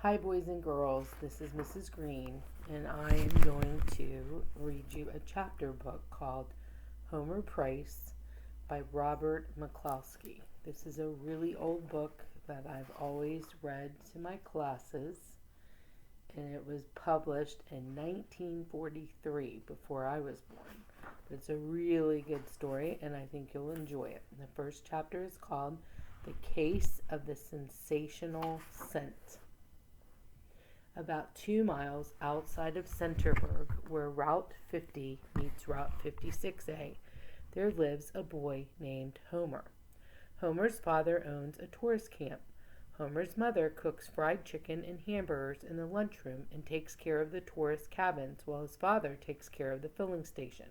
Hi, boys and girls. This is Mrs. Green, and I am going to read you a chapter book called Homer Price by Robert McCloskey. This is a really old book that I've always read to my classes, and it was published in 1943, before I was born. But it's a really good story, and I think you'll enjoy it. The first chapter is called The Case of the Sensational Scent. About 2 miles outside of Centerburg, where Route 50 meets Route 56A, there lives a boy named Homer. Homer's father owns a tourist camp. Homer's mother cooks fried chicken and hamburgers in the lunchroom and takes care of the tourist cabins, while his father takes care of the filling station.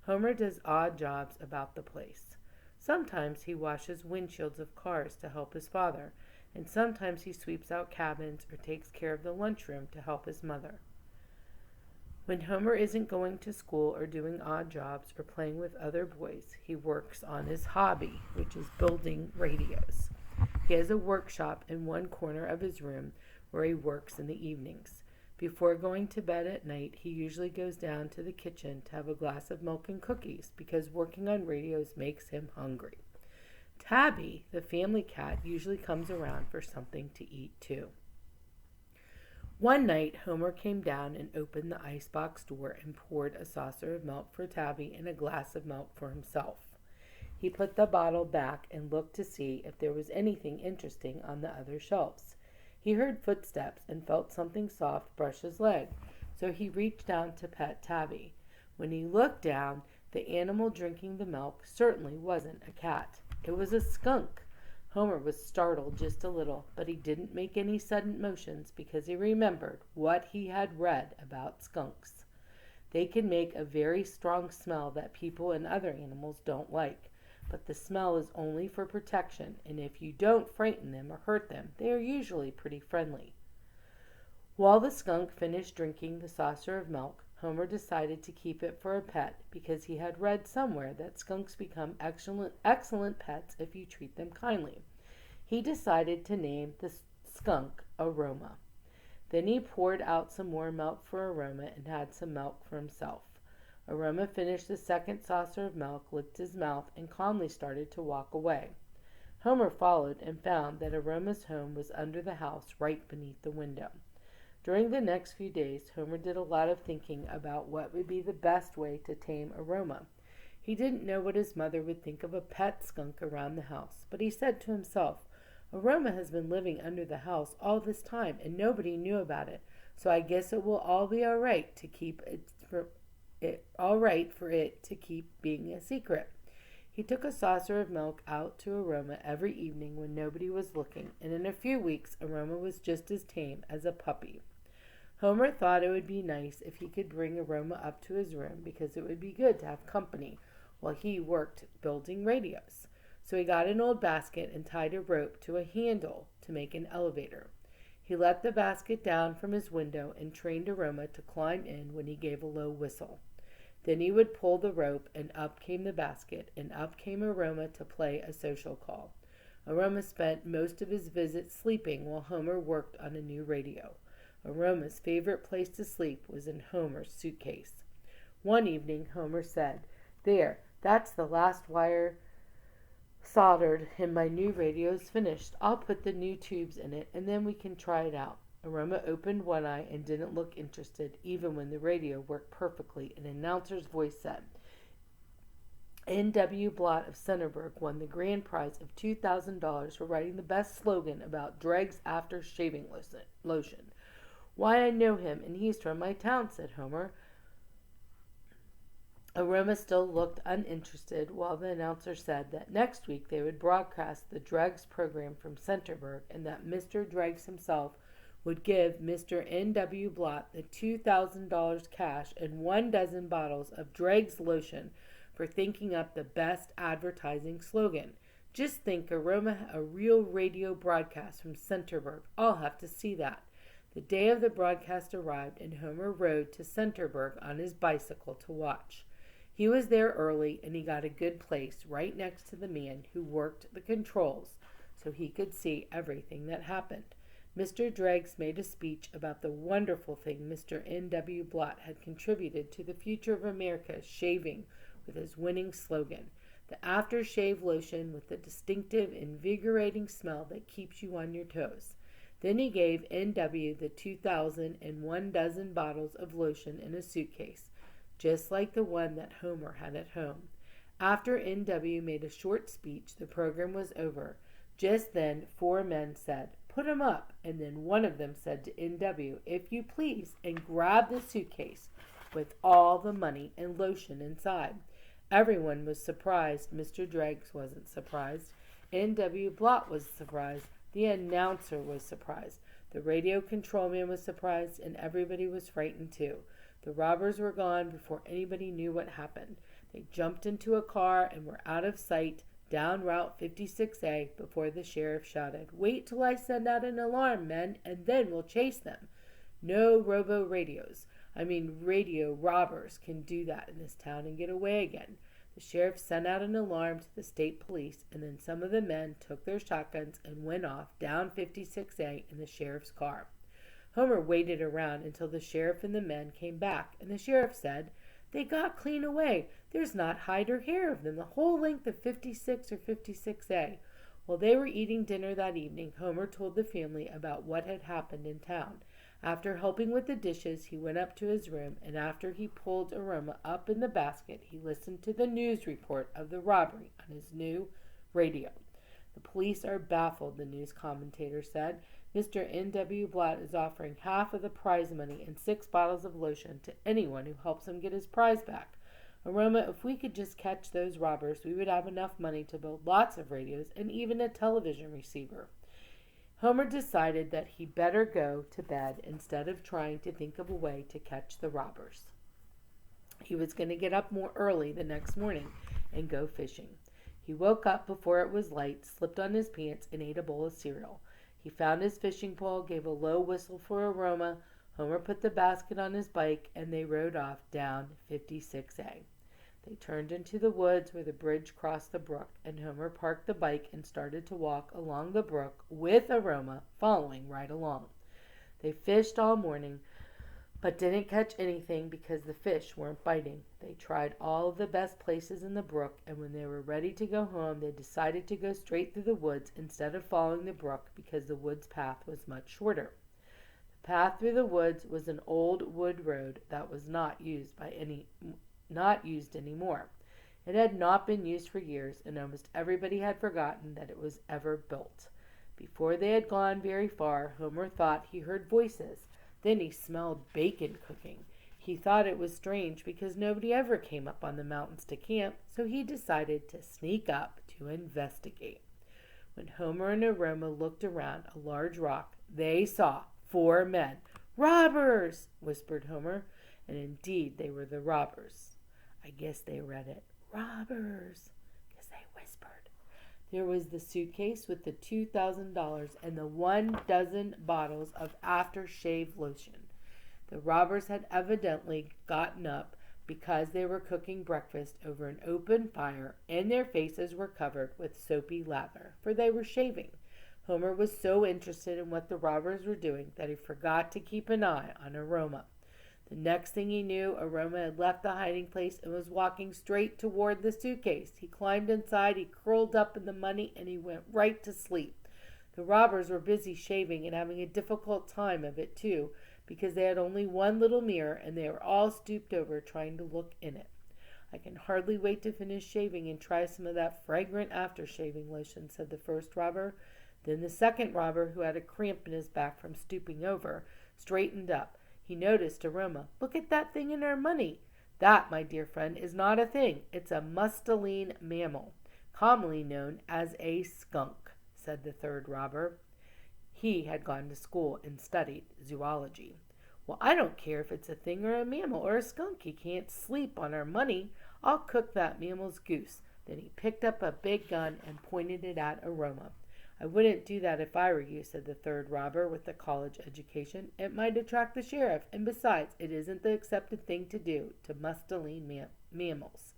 Homer does odd jobs about the place. Sometimes he washes windshields of cars to help his father, and sometimes he sweeps out cabins or takes care of the lunchroom to help his mother. When Homer isn't going to school or doing odd jobs or playing with other boys, he works on his hobby, which is building radios. He has a workshop in one corner of his room where he works in the evenings. Before going to bed at night, he usually goes down to the kitchen to have a glass of milk and cookies because working on radios makes him hungry. Tabby, the family cat, usually comes around for something to eat too. One night, Homer came down and opened the icebox door and poured a saucer of milk for Tabby and a glass of milk for himself. He put the bottle back and looked to see if there was anything interesting on the other shelves. He heard footsteps and felt something soft brush his leg, so he reached down to pet Tabby. When he looked down, the animal drinking the milk certainly wasn't a cat. It was a skunk. Homer was startled just a little, but he didn't make any sudden motions because he remembered what he had read about skunks. They can make a very strong smell that people and other animals don't like, but the smell is only for protection, and if you don't frighten them or hurt them, they are usually pretty friendly. While the skunk finished drinking the saucer of milk, Homer decided to keep it for a pet because he had read somewhere that skunks become excellent pets if you treat them kindly. He decided to name the skunk Aroma. Then he poured out some more milk for Aroma and had some milk for himself. Aroma finished the second saucer of milk, licked his mouth, and calmly started to walk away. Homer followed and found that Aroma's home was under the house right beneath the window. During the next few days, Homer did a lot of thinking about what would be the best way to tame Aroma. He didn't know what his mother would think of a pet skunk around the house, but he said to himself, Aroma has been living under the house all this time, and nobody knew about it, so I guess it will all be all right for it to keep being a secret. He took a saucer of milk out to Aroma every evening when nobody was looking, and in a few weeks Aroma was just as tame as a puppy. Homer thought it would be nice if he could bring Aroma up to his room because it would be good to have company while he worked building radios. So he got an old basket and tied a rope to a handle to make an elevator. He let the basket down from his window and trained Aroma to climb in when he gave a low whistle. Then he would pull the rope, and up came the basket, and up came Aroma to play a social call. Aroma spent most of his visit sleeping while Homer worked on a new radio. Aroma's favorite place to sleep was in Homer's suitcase. One evening, Homer said, There, that's the last wire soldered, and my new radio's finished. I'll put the new tubes in it, and then we can try it out. Aroma opened one eye and didn't look interested, even when the radio worked perfectly. An announcer's voice said, N.W. Blott of Centerburg won the grand prize of $2,000 for writing the best slogan about dregs after shaving lotion. Why, I know him, and he's from my town, said Homer. Aroma still looked uninterested while the announcer said that next week they would broadcast the Dregs program from Centerburg and that Mr. Dregs himself would give Mr. N.W. Blott the $2,000 cash and 12 bottles of Dregs lotion for thinking up the best advertising slogan. Just think, Aroma, a real radio broadcast from Centerburg. I'll have to see that. The day of the broadcast arrived, and Homer rode to Centerburg on his bicycle to watch. He was there early, and he got a good place right next to the man who worked the controls so he could see everything that happened. Mr. Dreggs made a speech about the wonderful thing Mr. N.W. Blott had contributed to the future of America, shaving, with his winning slogan, the aftershave lotion with the distinctive, invigorating smell that keeps you on your toes. Then he gave N.W. the 2,001 dozen bottles of lotion in a suitcase, just like the one that Homer had at home. After N.W. made a short speech, the program was over. Just then 4 men said, "Put 'em up," and then one of them said to N.W., "If you please," and grabbed the suitcase with all the money and lotion inside. Everyone was surprised. Mr. Dreggs wasn't surprised. N.W. Blott was surprised. The announcer was surprised. The radio control man was surprised, and everybody was frightened too. The robbers were gone before anybody knew what happened. They jumped into a car and were out of sight down Route 56A before the sheriff shouted, "Wait till I send out an alarm, men, and then we'll chase them." No robo-radios. Radio robbers can do that in this town and get away again. The sheriff sent out an alarm to the state police, and then some of the men took their shotguns and went off down 56A in the sheriff's car. Homer waited around until the sheriff and the men came back, and the sheriff said, "They got clean away. There's not hide or hair of them the whole length of 56 or 56A. While they were eating dinner that evening, Homer told the family about what had happened in town. After helping with the dishes, he went up to his room, and after he pulled Aroma up in the basket, he listened to the news report of the robbery on his new radio. "The police are baffled," the news commentator said. "Mr. N.W. Blott is offering half of the prize money and 6 bottles of lotion to anyone who helps him get his prize back. Aroma, if we could just catch those robbers, we would have enough money to build lots of radios and even a television receiver." Homer decided that he better go to bed instead of trying to think of a way to catch the robbers. He was going to get up more early the next morning and go fishing. He woke up before it was light, slipped on his pants, and ate a bowl of cereal. He found his fishing pole, gave a low whistle for Aroma. Homer put the basket on his bike, and they rode off down 56A. They turned into the woods where the bridge crossed the brook, and Homer parked the bike and started to walk along the brook with Aroma following right along. They fished all morning, but didn't catch anything because the fish weren't biting. They tried all of the best places in the brook, and when they were ready to go home, they decided to go straight through the woods instead of following the brook because the woods path was much shorter. The path through the woods was an old wood road that was not used anymore. It had not been used for years, and almost everybody had forgotten that it was ever built. Before they had gone very far, Homer thought he heard voices. Then he smelled bacon cooking. He thought it was strange because nobody ever came up on the mountains to camp, so he decided to sneak up to investigate. When Homer and Aroma looked around a large rock, they saw 4 men. "Robbers!" whispered Homer, and indeed they were the robbers. I guess they read it, "Robbers," because they whispered. There was the suitcase with the $2,000 and the 1 dozen bottles of aftershave lotion. The robbers had evidently gotten up because they were cooking breakfast over an open fire, and their faces were covered with soapy lather, for they were shaving. Homer was so interested in what the robbers were doing that he forgot to keep an eye on Aroma. The next thing he knew, Aroma had left the hiding place and was walking straight toward the suitcase. He climbed inside, he curled up in the money, and he went right to sleep. The robbers were busy shaving and having a difficult time of it, too, because they had only one little mirror, and they were all stooped over trying to look in it. "I can hardly wait to finish shaving and try some of that fragrant after-shaving lotion," said the first robber. Then the second robber, who had a cramp in his back from stooping over, straightened up. He noticed Aroma. "Look at that thing in our money." "That, my dear friend, is not a thing. It's a musteline mammal, commonly known as a skunk," said the third robber. He had gone to school and studied zoology. "Well, I don't care if it's a thing or a mammal or a skunk. He can't sleep on our money. I'll cook that mammal's goose." Then he picked up a big gun and pointed it at Aroma. "I wouldn't do that if I were you," said the third robber with the college education. "It might attract the sheriff, and besides, it isn't the accepted thing to do to musteline mammals."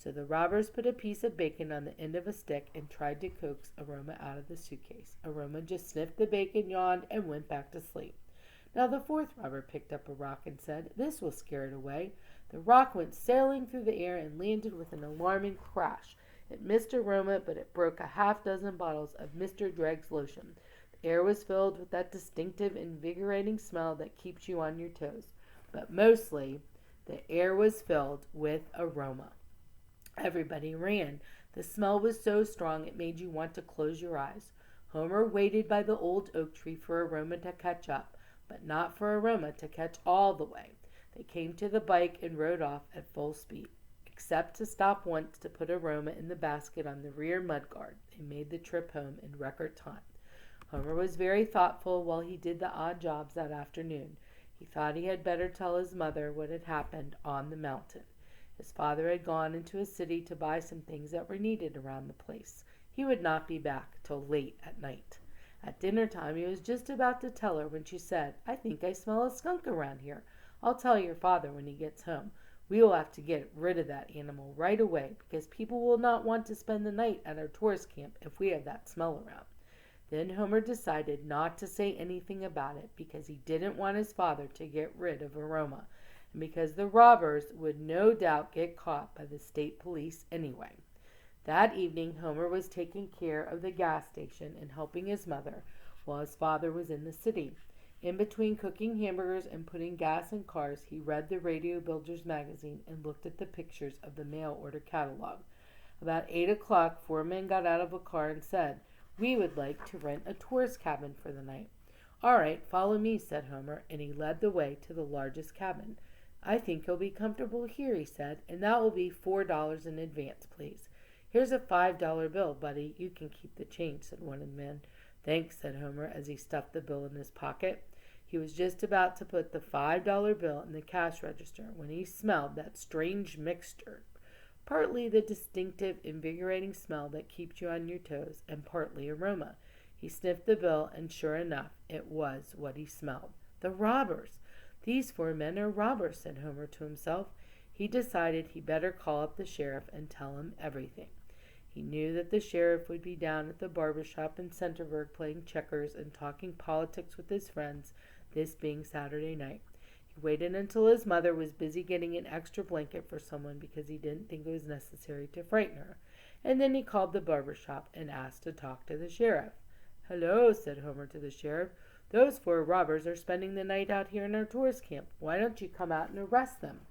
So the robbers put a piece of bacon on the end of a stick and tried to coax Aroma out of the suitcase. Aroma just sniffed the bacon, yawned, and went back to sleep. Now the fourth robber picked up a rock and said, "This will scare it away." The rock went sailing through the air and landed with an alarming crash. It missed Aroma, but it broke a half-dozen bottles of Mr. Dregg's lotion. The air was filled with that distinctive, invigorating smell that keeps you on your toes. But mostly, the air was filled with aroma. Everybody ran. The smell was so strong it made you want to close your eyes. Homer waited by the old oak tree for Aroma to catch up, but not for Aroma to catch all the way. They came to the bike and rode off at full speed, except to stop once to put Aroma in the basket on the rear mudguard. They made the trip home in record time. Homer was very thoughtful while he did the odd jobs that afternoon. He thought he had better tell his mother what had happened on the mountain. His father had gone into a city to buy some things that were needed around the place. He would not be back till late at night. At dinner time he was just about to tell her when she said, "I think I smell a skunk around here. I'll tell your father when he gets home. We will have to get rid of that animal right away because people will not want to spend the night at our tourist camp if we have that smell around." Then Homer decided not to say anything about it because he didn't want his father to get rid of Aroma, and because the robbers would no doubt get caught by the state police anyway. That evening Homer was taking care of the gas station and helping his mother while his father was in the city. In between cooking hamburgers and putting gas in cars, he read the Radio Builders magazine and looked at the pictures of the mail order catalog. About 8 o'clock, 4 men got out of a car and said, "We would like to rent a tourist cabin for the night." "All right, follow me," said Homer, and he led the way to the largest cabin. "I think you'll be comfortable here," he said, "and that will be $4 in advance, please." "Here's a $5 bill, buddy. You can keep the change," said one of the men. "Thanks," said Homer as he stuffed the bill in his pocket. He was just about to put the $5 bill in the cash register when he smelled that strange mixture. Partly the distinctive, invigorating smell that keeps you on your toes, and partly aroma. He sniffed the bill, and sure enough, it was what he smelled. The robbers! "These 4 men are robbers," said Homer to himself. He decided he better call up the sheriff and tell him everything. He knew that the sheriff would be down at the barber shop in Centerburg playing checkers and talking politics with his friends, this being Saturday night. He waited until his mother was busy getting an extra blanket for someone because he didn't think it was necessary to frighten her. And then he called the barber shop and asked to talk to the sheriff. "Hello," said Homer to the sheriff. "Those 4 robbers are spending the night out here in our tourist camp. Why don't you come out and arrest them?"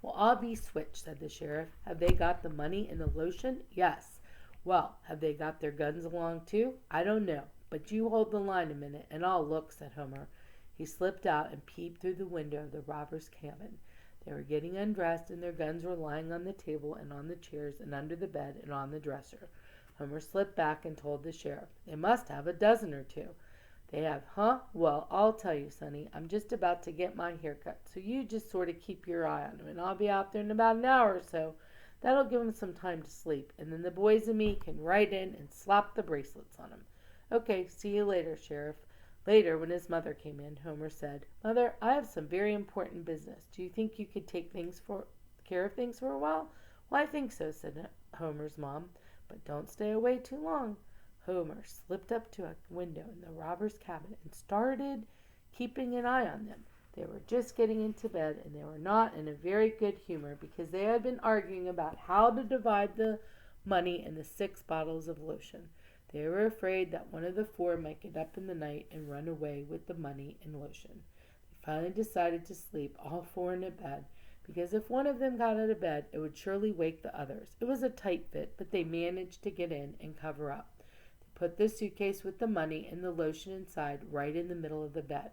"Well, I'll be switched," said the sheriff. "Have they got the money and the lotion?" "Yes." "Well, have they got their guns along too?" "I don't know, but you hold the line a minute and I'll look," said Homer. He slipped out and peeped through the window of the robbers' cabin. They were getting undressed, and their guns were lying on the table and on the chairs and under the bed and on the dresser. Homer slipped back and told the sheriff, "They must have a dozen or 2. "They have, huh? Well, I'll tell you, Sonny, I'm just about to get my hair cut, so you just sort of keep your eye on them, and I'll be out there in about an hour or so. That'll give them some time to sleep, and then the boys and me can ride in and slap the bracelets on them." "Okay, see you later, Sheriff." Later, when his mother came in, Homer said, "Mother, I have some very important business. Do you think you could take care of things for a while?" "Well, I think so," said Homer's mom, "but don't stay away too long." Homer slipped up to a window in the robber's cabin and started keeping an eye on them. They were just getting into bed, and they were not in a very good humor because they had been arguing about how to divide the money and the 6 bottles of lotion. They were afraid that one of the 4 might get up in the night and run away with the money and lotion. They finally decided to sleep, all 4 in a bed, because if one of them got out of bed, it would surely wake the others. It was a tight fit, but they managed to get in and cover up. Put the suitcase with the money and the lotion inside right in the middle of the bed.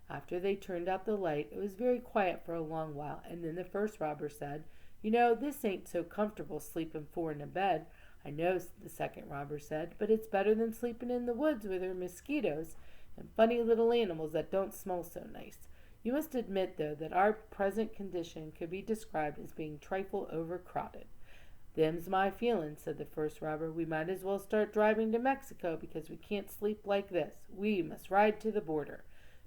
After they turned out the light, it was very quiet for a long while, and then the first robber said, "You know, this ain't so comfortable sleeping 4 in a bed." "I know," the second robber said, "but it's better than sleeping in the woods where there are mosquitoes and funny little animals that don't smell so nice. You must admit, though, that our present condition could be described as being trifle overcrowded." "Them's my feelings," said the first robber. "We might as well start driving to Mexico because we can't sleep like this. We must ride to the border."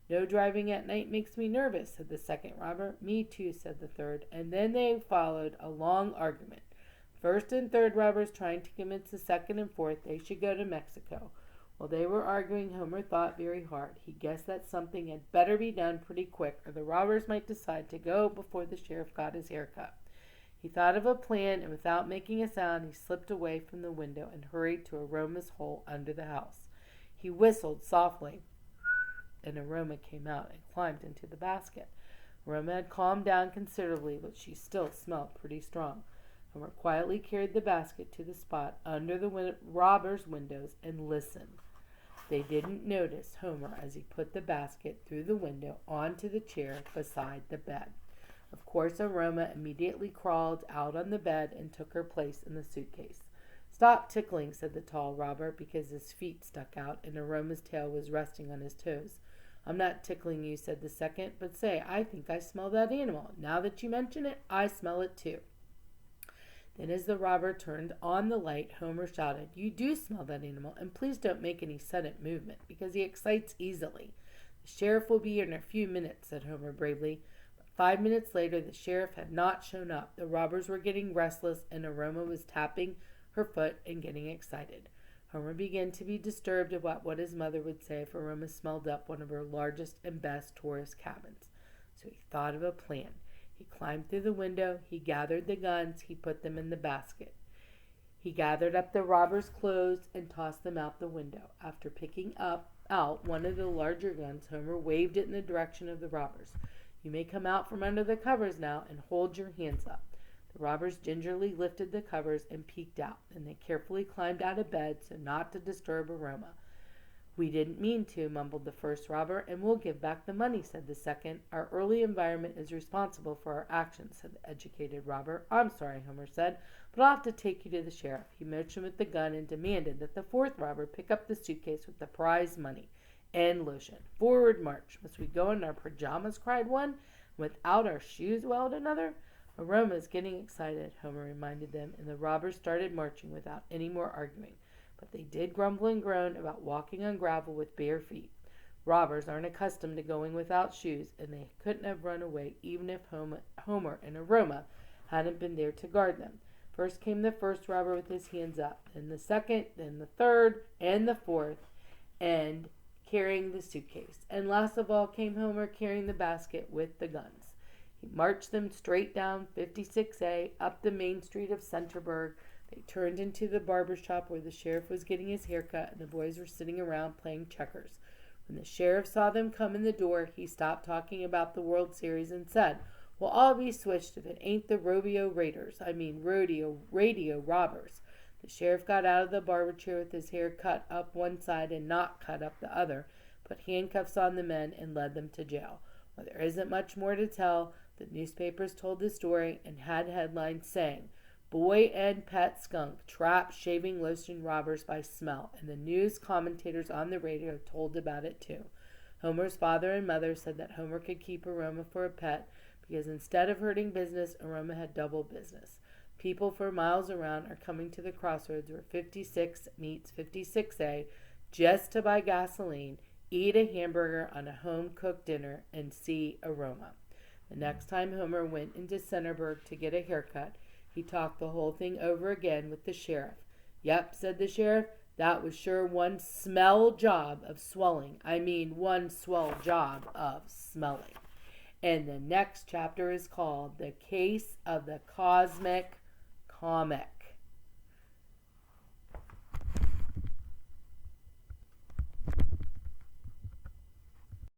"No driving at night makes me nervous," said the second robber. "Me too," said the third, and then they followed a long argument. first and third robbers trying to convince the second and fourth they should go to Mexico. While they were arguing, Homer thought very hard. He guessed that something had better be done pretty quick, or the robbers might decide to go before the sheriff got his hair cut. He thought of a plan, and without making a sound, he slipped away from the window and hurried to Aroma's hole under the house. He whistled softly, and Aroma came out and climbed into the basket. Aroma had calmed down considerably, but she still smelled pretty strong. Homer quietly carried the basket to the spot under the robbers' windows and listened. They didn't notice Homer as he put the basket through the window onto the chair beside the bed. Of course, Aroma immediately crawled out on the bed and took her place in the suitcase. "Stop tickling," said the tall robber, because his feet stuck out and Aroma's tail was resting on his toes. "I'm not tickling you," said the second, "but say, I think I smell that animal. Now that you mention it, I smell it too." Then as the robber turned on the light, Homer shouted, "You do smell that animal, and please don't make any sudden movement, because he excites easily." "The sheriff will be here in a few minutes," said Homer bravely. But 5 minutes later, the sheriff had not shown up. The robbers were getting restless, and Aroma was tapping her foot and getting excited. Homer began to be disturbed about what his mother would say if Aroma smelled up one of her largest and best tourist cabins. So he thought of a plan. He climbed through the window, he gathered the guns, he put them in the basket. He gathered up the robbers' clothes and tossed them out the window. After picking out one of the larger guns, Homer waved it in the direction of the robbers. "You may come out from under the covers now and hold your hands up." The robbers gingerly lifted the covers and peeked out, and they carefully climbed out of bed so not to disturb Aroma. "We didn't mean to," mumbled the first robber, "and we'll give back the money," said the second. "Our early environment is responsible for our actions," said the educated robber. "I'm sorry," Homer said, "but I'll have to take you to the sheriff." He motioned with the gun and demanded that the fourth robber pick up the suitcase with the prize money and lotion. "Forward march." "Must we go in our pajamas?" cried one. "Without our shoes?" wailed another. "Aroma's getting excited," Homer reminded them, and the robbers started marching without any more arguing. But they did grumble and groan about walking on gravel with bare feet. Robbers aren't accustomed to going without shoes, and they couldn't have run away even if Homer and Aroma hadn't been there to guard them. First came the first robber with his hands up, then the second, then the third, and the fourth, and carrying the suitcase. And last of all came Homer carrying the basket with the guns. He marched them straight down 56A, up the main street of Centerburg. They turned into the barber shop where the sheriff was getting his hair cut, and the boys were sitting around playing checkers. When the sheriff saw them come in the door, he stopped talking about the World Series and said, "We'll all be switched if it ain't the rodeo radio robbers." The sheriff got out of the barber chair with his hair cut up one side and not cut up the other, put handcuffs on the men, and led them to jail. Well, there isn't much more to tell. The newspapers told the story and had headlines saying, "Boy and Pet Skunk Trap Shaving Lotion Robbers by Smell," and the news commentators on the radio told about it too. Homer's father and mother said that Homer could keep Aroma for a pet because instead of hurting business, Aroma had double business. People for miles around are coming to the crossroads where 56 meets 56A just to buy gasoline, eat a hamburger on a home-cooked dinner, and see Aroma. The next time Homer went into Centerburg to get a haircut, he talked the whole thing over again with the sheriff. "Yep," said the sheriff, "that was sure one swell job of smelling. And the next chapter is called The Case of the Cosmic Comet.